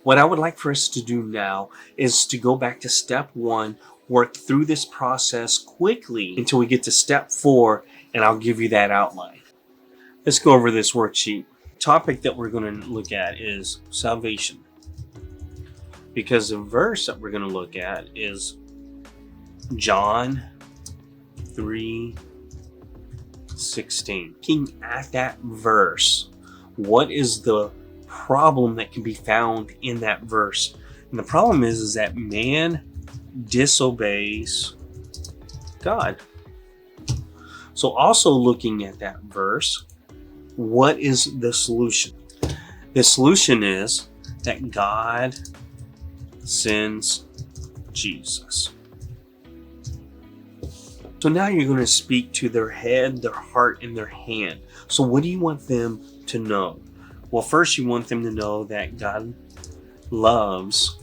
What I would like for us to do now is to go back to step 1, work through this process quickly until we get to step 4, and I'll give you that outline. Let's go over this worksheet. The topic that we're going to look at is salvation, because the verse that we're going to look at is John 3:16. Looking at that verse, what is the problem that can be found in that verse? And the problem is that man disobeys God. So also looking at that verse, what is the solution? The solution is that God sends Jesus. So now you're going to speak to their head, their heart, and their hand. So what do you want them to know? Well, first you want them to know that God loves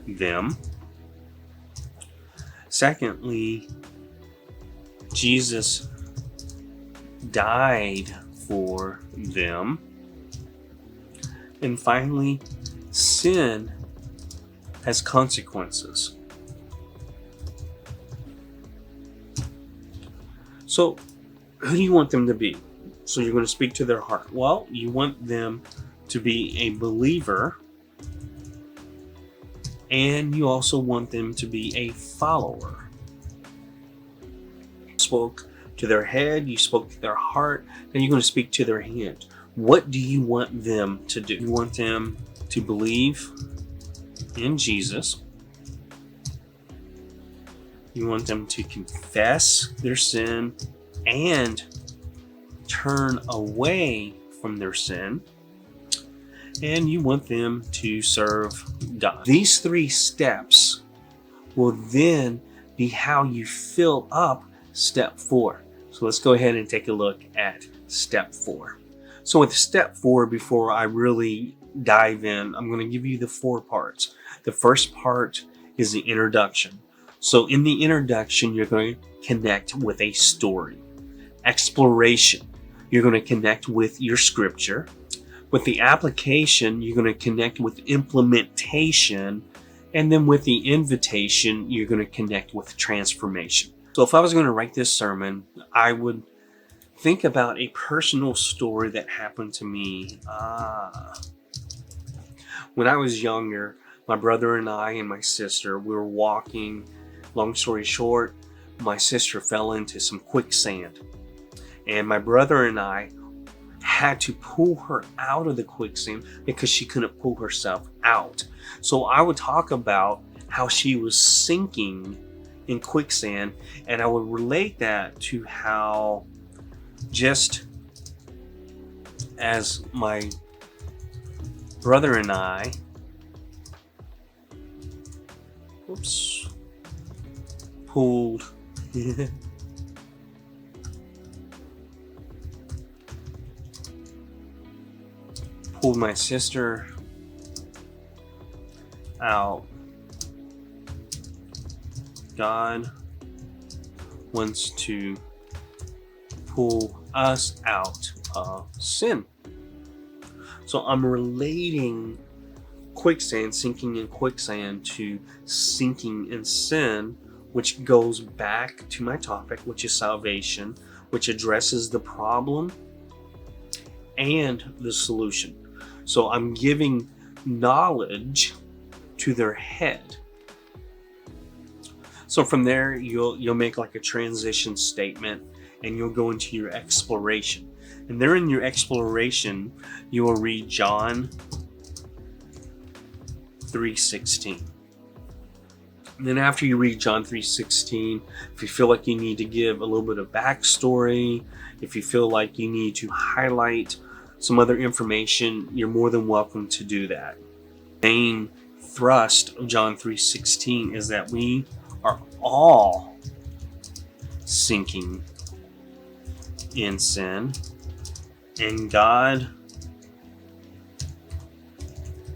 them. Secondly, Jesus died for them. And finally, sin has consequences. So, who do you want them to be? So you're going to speak to their heart. Well, you want them to be a believer, and you also want them to be a follower. You spoke to their head, you spoke to their heart, and you're going to speak to their hand. What do you want them to do? You want them to believe in Jesus. You want them to confess their sin and turn away from their sin. And you want them to serve God. These 3 steps will then be how you fill up step 4. So let's go ahead and take a look at step 4. So with step 4, before I really dive in, I'm going to give you the 4 parts. The first part is the introduction. So in the introduction, you're going to connect with a story. Exploration, you're going to connect with your scripture. With the application, you're going to connect with implementation. And then with the invitation, you're going to connect with transformation. So if I was going to write this sermon, I would think about a personal story that happened to me. When I was younger, my brother and I and my sister, we were walking. Long story short, my sister fell into some quicksand. And my brother and I had to pull her out of the quicksand because she couldn't pull herself out. So I would talk about how she was sinking in quicksand, and I would relate that to how, just as my brother and I, pulled my sister out, God wants to pull us out of sin. So I'm relating quicksand, sinking in quicksand, to sinking in sin, which goes back to my topic, which is salvation, which addresses the problem and the solution. So I'm giving knowledge to their head. So from there, you'll make like a transition statement, and you'll go into your exploration. And there in your exploration, you will read John 3:16. And then after you read John 3:16, if you feel like you need to give a little bit of backstory, if you feel like you need to highlight some other information, you're more than welcome to do that. The main thrust of John 3:16 is that we are all sinking in sin, and God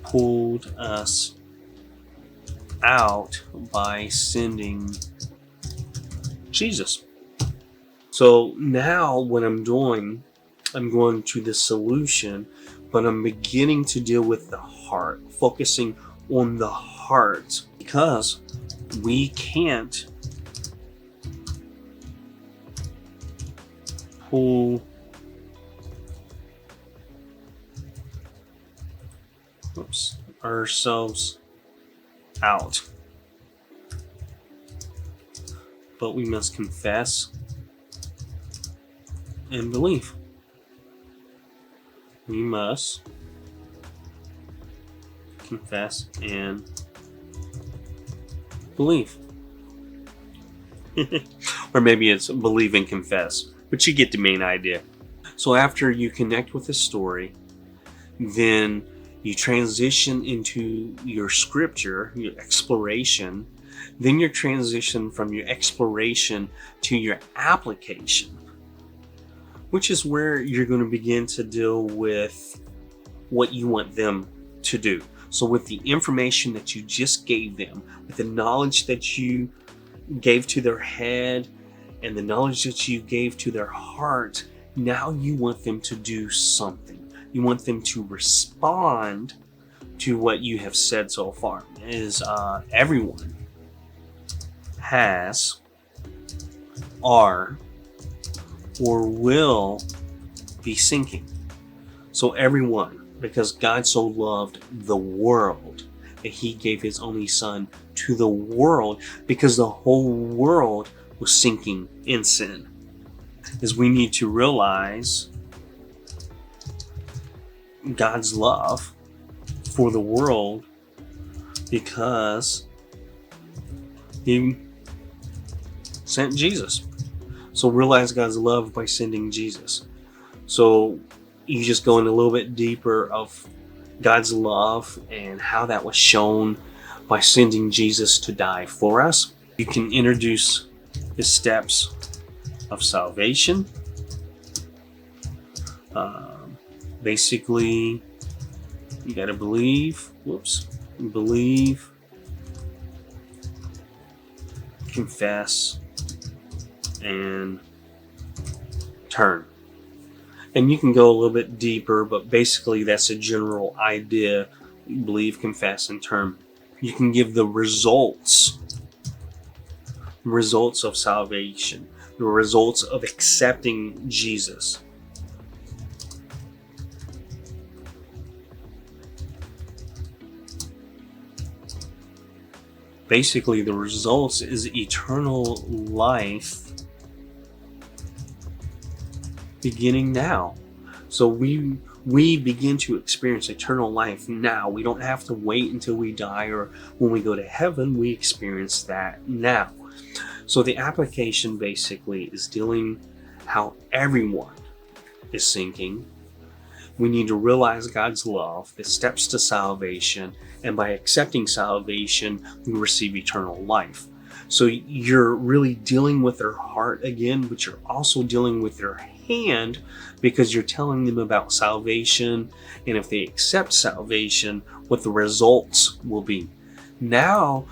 pulled us out by sending Jesus. So now what I'm doing, I'm going to the solution, but I'm beginning to deal with the heart, focusing on the heart, because we can't pull ourselves out, but we must confess and believe. We must confess and believe. Or maybe it's believe and confess, but you get the main idea. So after you connect with the story, then you transition into your scripture, your exploration. Then you transition from your exploration to your application, which is where you're going to begin to deal with what you want them to do. So with the information that you just gave them, with the knowledge that you gave to their head and the knowledge that you gave to their heart, now you want them to do something. You want them to respond to what you have said so far. Everyone has, are, or will be sinking. So everyone, because God so loved the world that he gave his only son to the world, because the whole world was sinking in sin. Is we need to realize God's love for the world, because he sent Jesus. So realize God's love by sending Jesus. So you just go in a little bit deeper of God's love and how that was shown by sending Jesus to die for us. You can introduce the steps of salvation. Basically, you got to believe, believe, confess, and turn. And you can go a little bit deeper, but basically that's a general idea. Believe, confess, and turn. You can give the results of salvation, the results of accepting Jesus. Basically, the results is eternal life beginning now. So we begin to experience eternal life now. We don't have to wait until we die, or when we go to heaven, we experience that now. So the application basically is dealing how everyone is sinking. We need to realize God's love, the steps to salvation, and by accepting salvation, we receive eternal life. So you're really dealing with their heart again, but you're also dealing with their hand, because you're telling them about salvation, and if they accept salvation, what the results will be. Now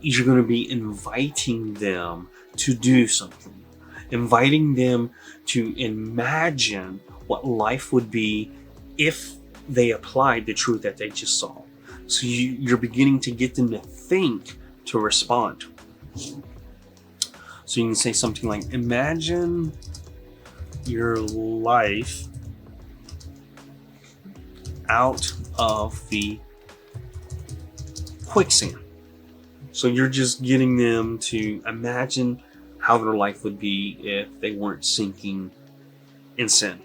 you're going to be inviting them to do something, inviting them to imagine what life would be if they applied the truth that they just saw. So you're beginning to get them to think, to respond. So you can say something like, imagine your life out of the quicksand. So you're just getting them to imagine how their life would be if they weren't sinking in sin.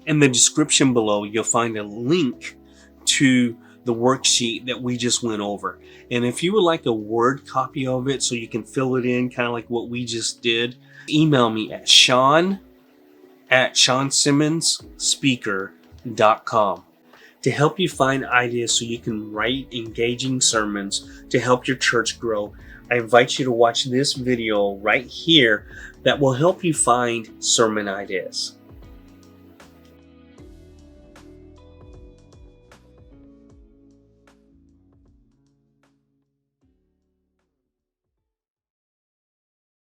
In the description below, you'll find a link to the worksheet that we just went over. And if you would like a Word copy of it so you can fill it in kind of like what we just did, email me at Shawn@ShawnSimmonsSpeaker.com to help you find ideas so you can write engaging sermons to help your church grow. I invite you to watch this video right here that will help you find sermon ideas.